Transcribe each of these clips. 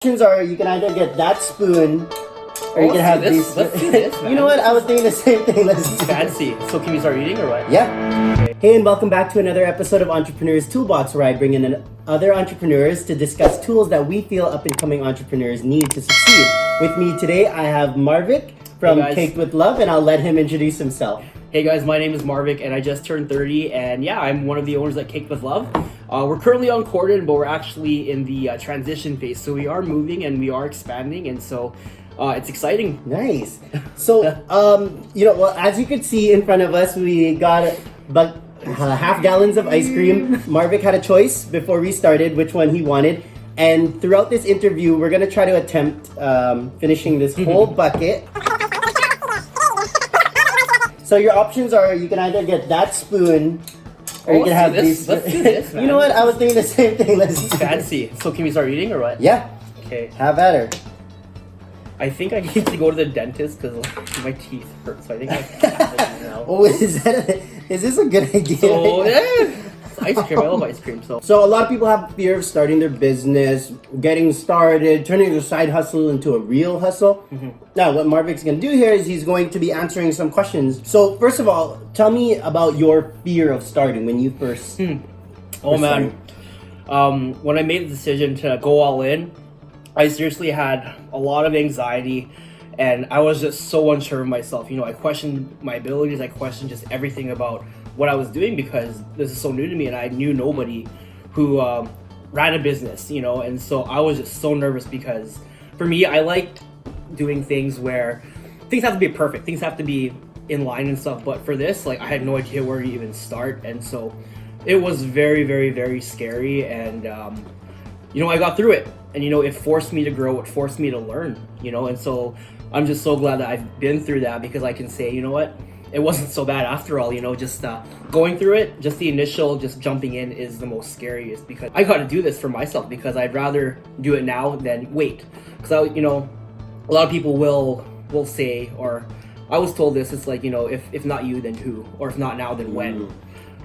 Options are you can either get that spoon or you can have these. Let's do this, man. You know what? I was thinking the same thing. Let's do it. Fancy. So can we start eating or what? Yeah. Hey, and welcome back to another episode of Entrepreneurs Toolbox, where I bring in other entrepreneurs to discuss tools that we feel up-and-coming entrepreneurs need to succeed. With me today, I have Marvic from Caked with Love, and I'll let him introduce himself. Hey guys, my name is Marvic, and I just turned 30, and yeah, I'm one of the owners at Caked with Love. We're currently on Corden, but we're actually in the transition phase, so we are moving and we are expanding, and so it's exciting. Nice. So, as you can see in front of us, we got about half gallons of ice cream. Marvic had a choice before we started which one he wanted. And throughout this interview, we're going to try to attempt finishing this whole bucket. So your options are you can either get that spoon or you can have these. Let's do this, man. You know what? I was thinking the same thing. Let's do Fancy. it. So can we start eating or what? Yeah. Okay. Have at her. I think I need to go to the dentist because my teeth hurt, so I think I have it now. Oh, is this a good idea? So, yeah. Ice cream. I love ice cream. So a lot of people have fear of starting their business, getting started, turning their side hustle into a real hustle. Mm-hmm. Now, what Marvic's going to do here is he's going to be answering some questions. So first of all, tell me about your fear of starting when you first. Oh man, when I made the decision to go all in, I seriously had a lot of anxiety, and I was just so unsure of myself. You know, I questioned my abilities. I questioned just everything about what I was doing because this is so new to me, and I knew nobody who ran a business, you know, and so I was just so nervous because for me, I liked doing things where things have to be perfect, things have to be in line and stuff, but for this, like, I had no idea where to even start, and so it was very, very, very scary, and you know, I got through it, and you know, it forced me to grow, it forced me to learn, you know, and so I'm just so glad that I've been through that because I can say, you know what, it wasn't so bad after all, you know, just going through it, just the initial, just jumping in is the most scariest because I got to do this for myself because I'd rather do it now than wait. Because, you know, a lot of people will say, or I was told this, it's like, you know, if not you, then who? Or if not now, then when?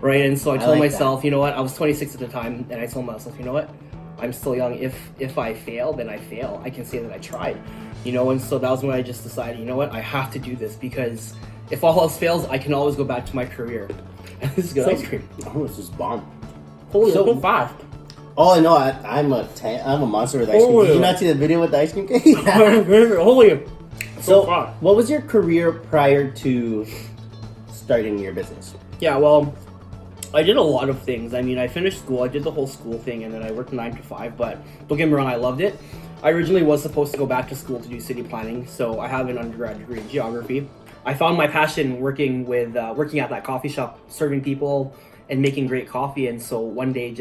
Right? And so I told myself, you know what, I was 26 at the time, and I told myself, you know what, I'm still young. If I fail, then I fail. I can say that I tried, you know, and so that was when I just decided, you know what, I have to do this because if all else fails, I can always go back to my career. And this is good ice cream. Oh, this is bomb. Holy, so fast. Oh no, I'm a monster with ice cream. Did you not see the video with the ice cream cake? Holy. So what was your career prior to starting your business? Yeah, well, I did a lot of things. I mean, I finished school, I did the whole school thing, and then I worked 9 to 5, but don't get me wrong, I loved it. I originally was supposed to go back to school to do city planning, so I have an undergrad degree in geography. I found my passion working at that coffee shop, serving people and making great coffee. And so one day,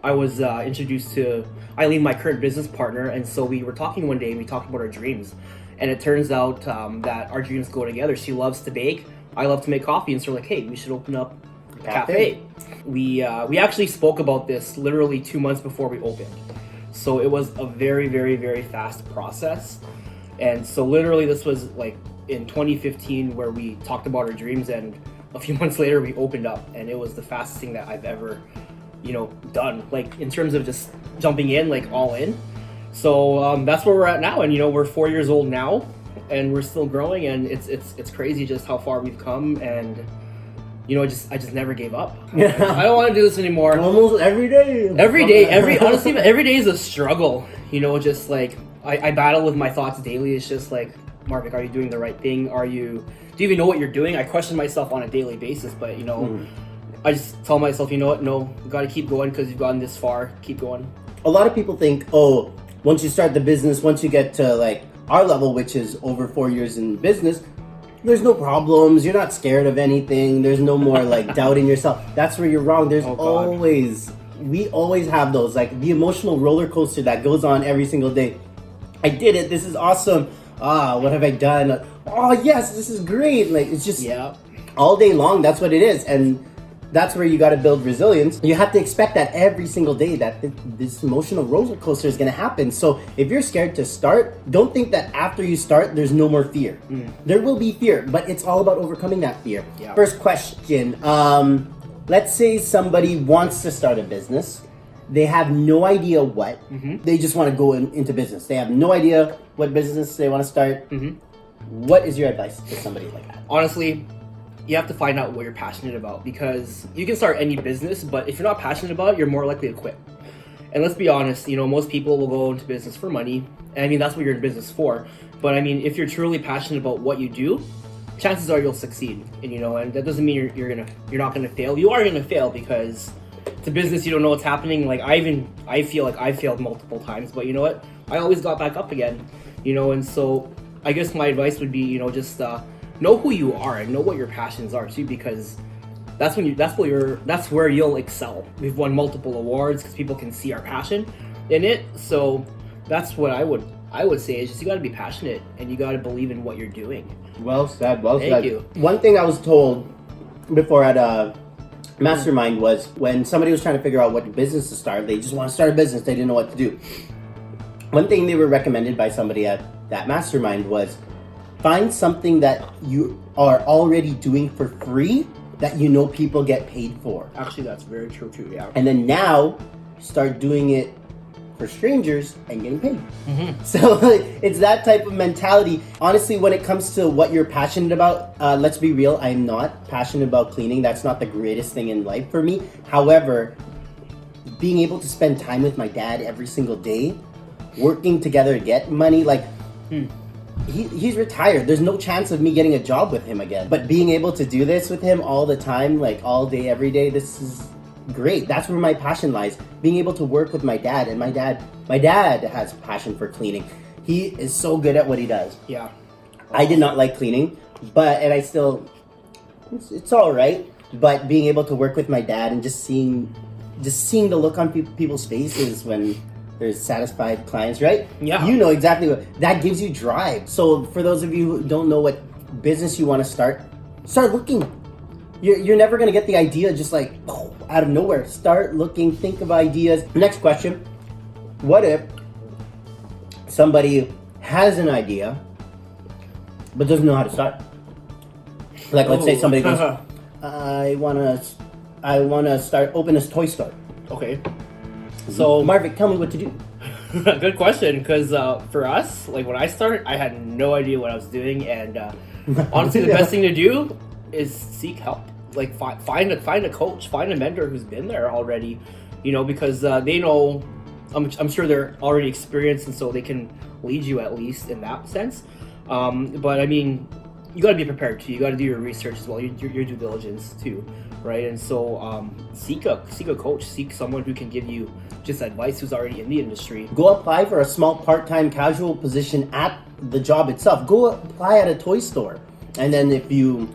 I was introduced to Eileen, my current business partner, and so we were talking one day and we talked about our dreams. And it turns out that our dreams go together. She loves to bake, I love to make coffee, and so we're like, hey, we should open up a cafe. We actually spoke about this literally 2 months before we opened. So it was a very, very, very fast process. And so literally this was like in 2015 where we talked about our dreams, and a few months later we opened up, and it was the fastest thing that I've ever, you know, done, like in terms of just jumping in, like all in. So that's where we're at now, and you know, we're 4 years old now and we're still growing, and it's crazy just how far we've come, and you know, I just never gave up. I don't want to do this anymore. Almost every day, honestly, every day is a struggle, you know, just like I battle with my thoughts daily. It's just like, Marvic, are you doing the right thing? Do you even know what you're doing? I question myself on a daily basis, but you know, I just tell myself, you know what, no, you gotta keep going because you've gotten this far, keep going. A lot of people think, oh, once you start the business, once you get to like our level, which is over 4 years in business, there's no problems, you're not scared of anything, there's no more like doubting yourself. That's where you're wrong. There's we always have those, like the emotional roller coaster that goes on every single day. I did it, this is awesome. What have I done? Oh yes, this is great. Like, it's just all day long. That's what it is, and that's where you got to build resilience. You have to expect that every single day that this emotional roller coaster is going to happen. So if you're scared to start, don't think that after you start there's no more fear. There will be fear, but it's all about overcoming that fear. First question, let's say somebody wants to start a business they have no idea what. Mm-hmm. They just want to go into business. They have no idea what business they want to start. Mm-hmm. What is your advice to somebody like that? Honestly, you have to find out what you're passionate about, because you can start any business, but if you're not passionate about it, you're more likely to quit. And let's be honest, most people will go into business for money. And I mean, that's what you're in business for. But I mean, if you're truly passionate about what you do, chances are you'll succeed. And that doesn't mean you're not gonna fail. You are gonna fail, because it's a business, you don't know what's happening. Like I feel like I failed multiple times, but you know what? I always got back up again. And so I guess my advice would be, just know who you are and know what your passions are too, because that's where you'll excel. We've won multiple awards because people can see our passion in it. So that's what I would say is just you got to be passionate and you got to believe in what you're doing. Well said. Well said. Thank you. One thing I was told before at a mastermind was when somebody was trying to figure out what business to start, they just want to start a business, they didn't know what to do. One thing they were recommended by somebody at that mastermind was find something that you are already doing for free that people get paid for. Actually, that's very true too. Yeah. And then now start doing it for strangers and getting paid. Mm-hmm. So it's that type of mentality. Honestly, when it comes to what you're passionate about, let's be real, I'm not passionate about cleaning. That's not the greatest thing in life for me. However, being able to spend time with my dad every single day, working together to get money, he's retired. There's no chance of me getting a job with him again. But being able to do this with him all the time, like all day, every day, this is great. That's where my passion lies. Being able to work with my dad. And my dad has passion for cleaning. He is so good at what he does. Yeah. I did not like cleaning, it's all right. But being able to work with my dad and just seeing the look on people's faces when there's satisfied clients, right? Yeah. You know exactly what that gives you drive. So for those of you who don't know what business you want to start looking. You're never gonna get the idea just like out of nowhere. Start looking, think of ideas. Next question: what if somebody has an idea but doesn't know how to start? Like, let's say somebody goes, I wanna open a toy store. Okay. So Marvic, tell me what to do. Good question, because for us, like when I started, I had no idea what I was doing, and honestly, the best thing to do is seek help. Like find a coach, find a mentor who's been there already, because they know. I'm sure they're already experienced, and so they can lead you at least in that sense. But I mean, you got to be prepared too. You got to do your research as well, your due diligence too, right? And so seek a coach, seek someone who can give you just advice who's already in the industry. Go apply for a small part-time casual position at the job itself. Go apply at a toy store, and then if you're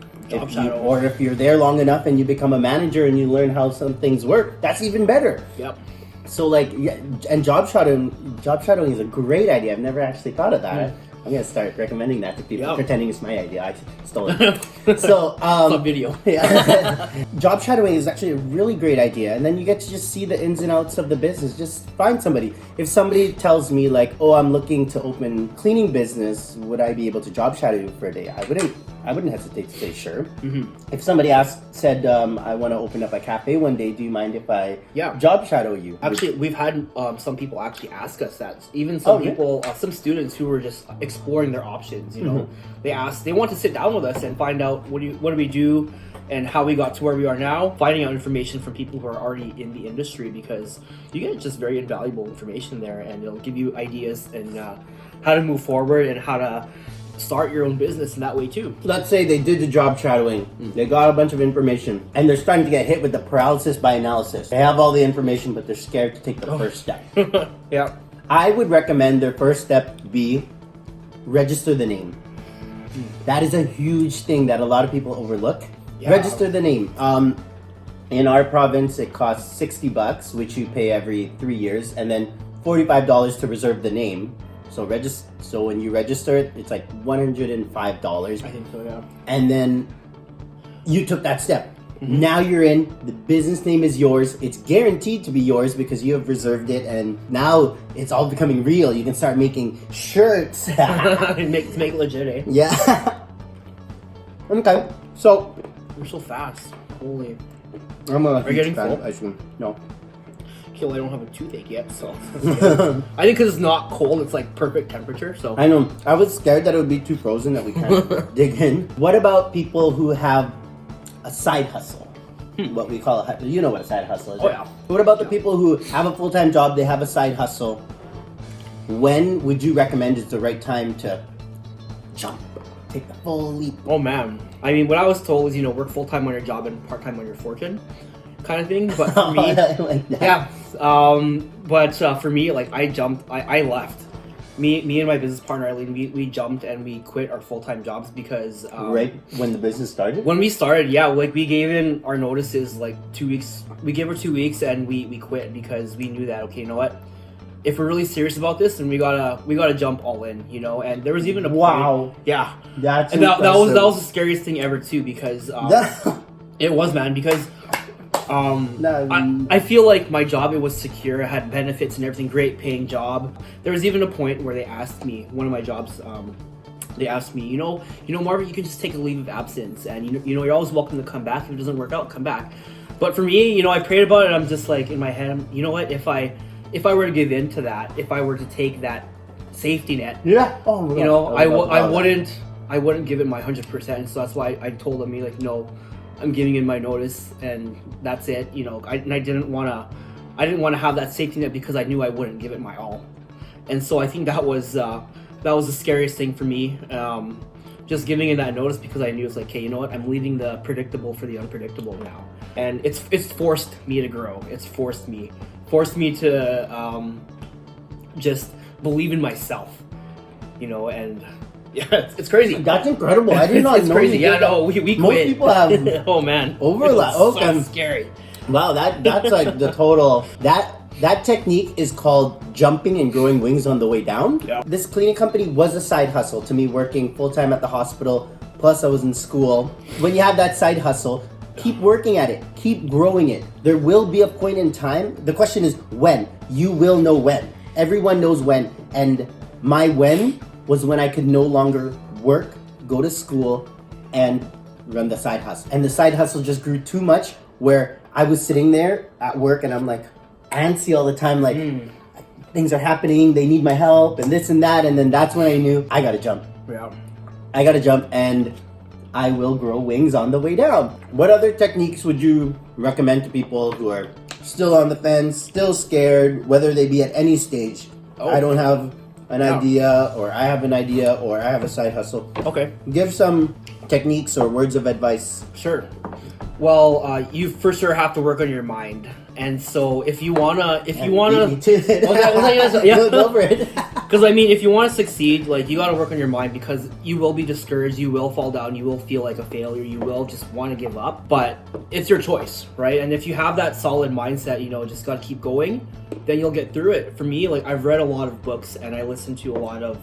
there long enough and you become a manager and you learn how some things work, that's even better. Yep. So and job shadowing is a great idea. I've never actually thought of that. I'm gonna start recommending that to people, pretending it's my idea. I stole it. So, some video. Yeah. Job shadowing is actually a really great idea, and then you get to just see the ins and outs of the business. Just find somebody. If somebody tells me like, "Oh, I'm looking to open cleaning business," would I be able to job shadow you for a day? I wouldn't hesitate to say sure. Mm-hmm. If somebody said, I want to open up a cafe one day, do you mind if I job shadow you? Actually, we've had some people actually ask us that. Even some people, some students who were just exploring their options. They want to sit down with us and find out what do we do and how we got to where we are now. Finding out information from people who are already in the industry, because you get just very invaluable information there, and it'll give you ideas and how to move forward and how to start your own business in that way too. Let's say they did the job shadowing, they got a bunch of information, and they're starting to get hit with the paralysis by analysis. They have all the information, but they're scared to take the first step. Yeah. I would recommend their first step be register the name. That is a huge thing that a lot of people overlook. Yeah. Register the name. In our province, it costs $60, which you pay every 3 years, and then $45 to reserve the name. So when you register it, it's like $105. I think so, yeah. And then you took that step. Mm-hmm. Now you're in. The business name is yours. It's guaranteed to be yours because you have reserved it, and now it's all becoming real. You can start making shirts. make it legit, eh? Yeah. Okay. So we're so fast. Holy. I'm a Are you getting full? Ice cream. No. okay, well, I don't have a toothache yet, so that's good. I think because it's not cold, it's like perfect temperature. So I know. I was scared that it would be too frozen that we can't dig in. What about people who have a side hustle? What we call you know what a side hustle is. Oh, right? yeah. What about the people who have a full-time job, they have a side hustle? When would you recommend is the right time to jump, take the full leap? Oh man, I mean, what I was told is, you know, work full time on your job and part time on your fortune, kind of thing. But for me, Like that. yeah. But for me, like I jumped, I left. Me and my business partner Eileen, we jumped and we quit our full time jobs because Right when the business started. when we started, yeah, like we gave in our notices like 2 weeks. We gave her 2 weeks and we quit because we knew that, okay, you know what? If we're really serious about this, then we gotta jump all in, you know. And there was even a point, Wow. yeah, That's and that was impressive. the scariest thing ever too, because That- it was, man, because No. I feel like my job, it was secure, it had benefits and everything, great paying job. There was even a point where they asked me, one of my jobs, they asked me, you know, Marvin, you can just take a leave of absence, and you know, you're always welcome to come back. If it doesn't work out, come back. But for me, you know, I prayed about it. I'm just like in my head, you know what? If I were to give in to that, if I were to take that safety net, Yeah. Oh my you know, God. I wouldn't give it my 100%. So that's why I told them, like, no, I'm giving in my notice, and that's it. You know, I didn't want to have that safety net because I knew I wouldn't give it my all. And so I think that was the scariest thing for me. Just giving in that notice because I knew it's like, okay, you know what? I'm leaving the predictable for the unpredictable now, and it's forced me to grow. It's forced me to just believe in myself, you know. And yeah, it's crazy. That's incredible. I did not it's know. crazy. you Yeah, did that. no, we Most quit. people have oh man, overlap. It's Okay. so scary. Wow, that's like the total. That technique is called jumping and growing wings on the way down. Yeah. This cleaning company was a side hustle to me, working full time at the hospital. Plus, I was in school. When you have that side hustle, keep working at it, keep growing it. There will be a point in time. The question is when. You will know when. Everyone knows when. And my when was when I could no longer work, go to school, and run the side hustle. And the side hustle just grew too much where I was sitting there at work and I'm like antsy all the time, like things are happening, they need my help and this and that. And then that's when I knew I gotta jump. Yeah. I gotta jump and I will grow wings on the way down. What other techniques would you recommend to people who are still on the fence, still scared, whether they be at any stage? Oh. I don't have an Yeah. idea, or I have an idea, or I have a side hustle. Okay. Give some techniques or words of advice. Sure. Well, you for sure have to work on your mind, and so if you wanna, Beat me to it. Was that yes, yeah. Go for it. Because I mean, if you want to succeed, like you got to work on your mind, because you will be discouraged, you will fall down, you will feel like a failure, you will just want to give up. But it's your choice, right? And if you have that solid mindset, you know, just got to keep going, then you'll get through it. For me, like I've read a lot of books and I listen to a lot of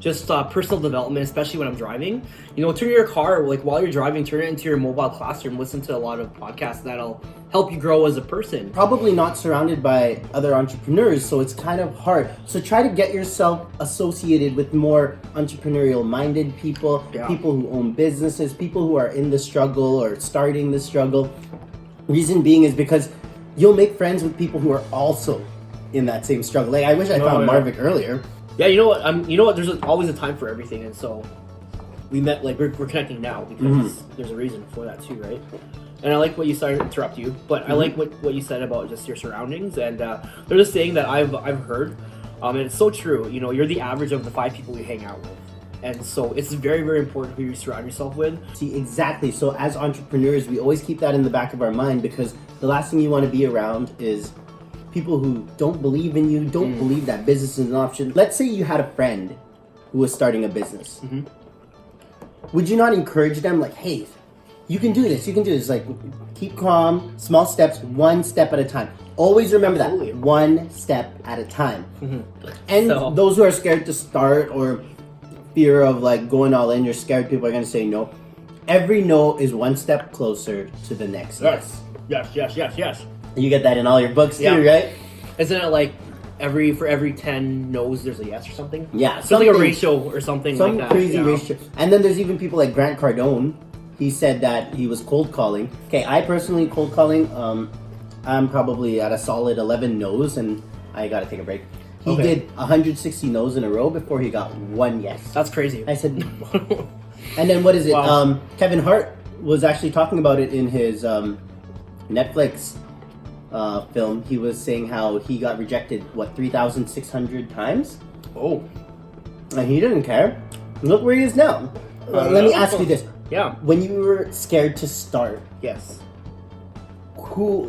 just personal development, especially when I'm driving. You know, turn your car, like while you're driving, turn it into your mobile classroom. Listen to a lot of podcasts that'll help you grow as a person. Probably not surrounded by other entrepreneurs, so it's kind of hard. So try to get yourself associated with more entrepreneurial minded people, Yeah. people who own businesses, people who are in the struggle or starting the struggle. Reason being is because you'll make friends with people who are also in that same struggle. Like I wish I found yeah. Marvic earlier. Yeah, you know what? You know what? There's always a time for everything, and so we met. Like we're connecting now because there's a reason for that too, right? And I like what you started to interrupt you, but I like what you said about just your surroundings. And there's a saying that I've heard, and it's so true. You know, you're the average of the 5 people you hang out with, and so it's very, very important who you surround yourself with. See, exactly. So as entrepreneurs, we always keep that in the back of our mind, because the last thing you want to be around is people who don't believe in you, don't believe that business is an option. Let's say you had a friend who was starting a business. Would you not encourage them, like, hey, you can do this, you can do this. Like, keep calm, small steps, one step at a time. Always remember that, Absolutely. one step at a time. And So- those who are scared to start, or fear of like going all in, you're scared people are going to say no. Every no is one step closer to the next yes. Yes. You get that in all your books too, Yeah. right? Isn't it like for every 10 no's there's a yes or something? Yeah, It's like a something- ratio or something Some like that. crazy yeah. ratio. And then there's even people like Grant Cardone. He said that he was cold calling. Okay, I personally cold calling. I'm probably at a solid 11 no's, and I gotta take a break. He Okay. did 160 no's in a row before he got one yes. That's crazy. I said, and then what is it? Wow. Kevin Hart was actually talking about it in his Netflix film. He was saying how he got rejected 3,600 times, Oh. and he didn't care. Look where he is now. Let me ask you this: Yeah. when you were scared to start, Yes. who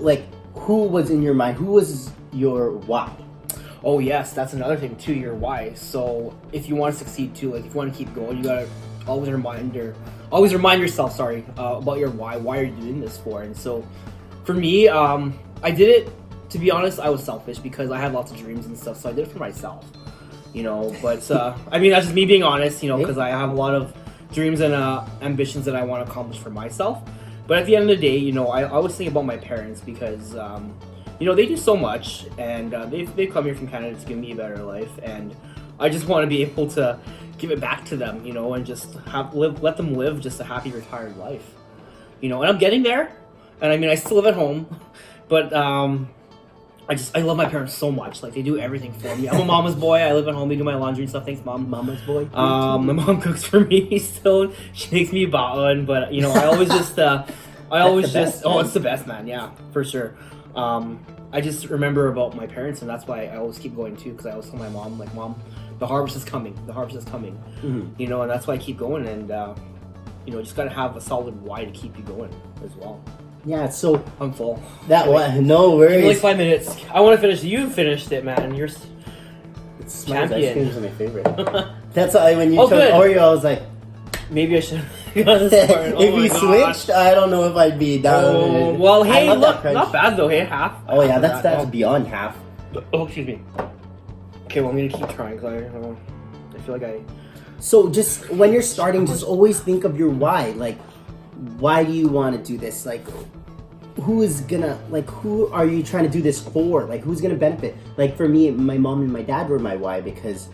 was in your mind? Who was your why? Oh yes, that's another thing too. Your why. So if you want to succeed too, like if you want to keep going, you gotta always remind yourself. Sorry, about your why. Why are you doing this for? And so, for me, I did it. To be honest, I was selfish because I had lots of dreams and stuff. So I did it for myself. You know, but I mean that's just me being honest. You know, because I have a lot of dreams and ambitions that I want to accomplish for myself. But at the end of the day, you know, I always think about my parents because. You know, they do so much, and they've come here from Canada to give me a better life, and I just want to be able to give it back to them, you know, and just let them live just a happy retired life, you know. And I'm getting there, and I mean, I still live at home, but I love my parents so much. Like they do everything for me. I'm a mama's boy. I live at home. They do my laundry and stuff. Thanks, mom. Mama's boy. My mom cooks for me still. She makes me baon, but you know, I always just it's the best, man. Yeah, for sure. I just remember about my parents, and that's why I always keep going too. Because I always tell my mom, like, Mom, the harvest is coming. The harvest is coming. Mm-hmm. You know, and that's why I keep going. And you know, just gotta have a solid why to keep you going as well. Yeah, so I'm full. that one, no worries. Give me like 5 minutes. I want to finish. You finished it, man. You're Smiles champion. ice creams are my favorite. That's why when you took good. Oreo, I was like, Maybe I should have gone this far. Oh if my you gosh. switched, I don't know if I'd be down. Oh, well, I hey, love that look, crunch. not bad though. Hey, half. Oh yeah, Half of that's that. beyond half. Oh, excuse me. Okay, well, I'm gonna keep trying because I feel like I. So just when you're starting, just always think of your why. Like, why do you want to do this? Like, who are you trying to do this for? Like, who's gonna benefit? Like for me, my mom and my dad were my why because,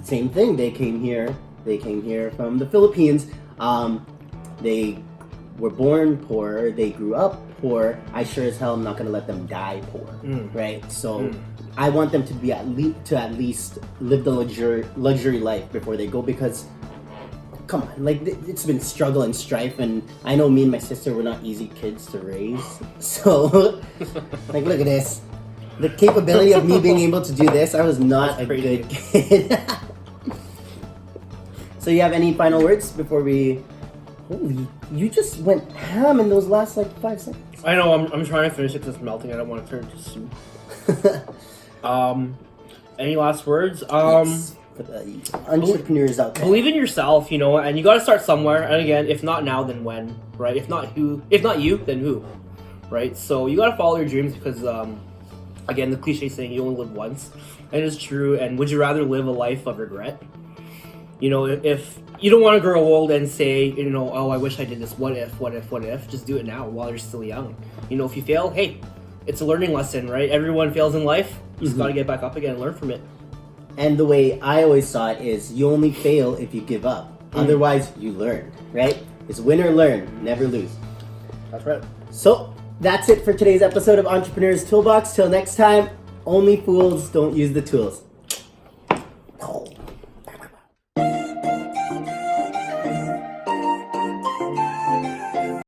same thing. They came here from the Philippines. They were born poor. They grew up poor. I sure as hell am not gonna let them die poor, right? So. I want them to be at least live the luxury life before they go because, come on, like it's been struggle and strife, and I know me and my sister were not easy kids to raise. So, like, look at this, the capability of me being able to do this. I was not a good kid. So, you have any final words before we? Holy, you just went ham in those last like 5 seconds. I know. I'm trying to finish it because it's melting. I don't want to turn it to soup. Any last words? Yes, for the entrepreneurs out there. Believe in yourself, you know, and you got to start somewhere. And again, if not now, then when, right? If not you, then who, right? So you got to follow your dreams because, again, the cliche saying you only live once, and it's true. And would you rather live a life of regret? You know, if you don't want to grow old and say, you know, oh, I wish I did this. What if? Just do it now while you're still young. You know, if you fail, hey. It's a learning lesson, right? Everyone fails in life. You just got to get back up again and learn from it. And the way I always saw it is you only fail if you give up. Otherwise, you learn, right? It's win or learn, never lose. That's right. So, that's it for today's episode of Entrepreneurs Toolbox. Till next time, only fools don't use the tools.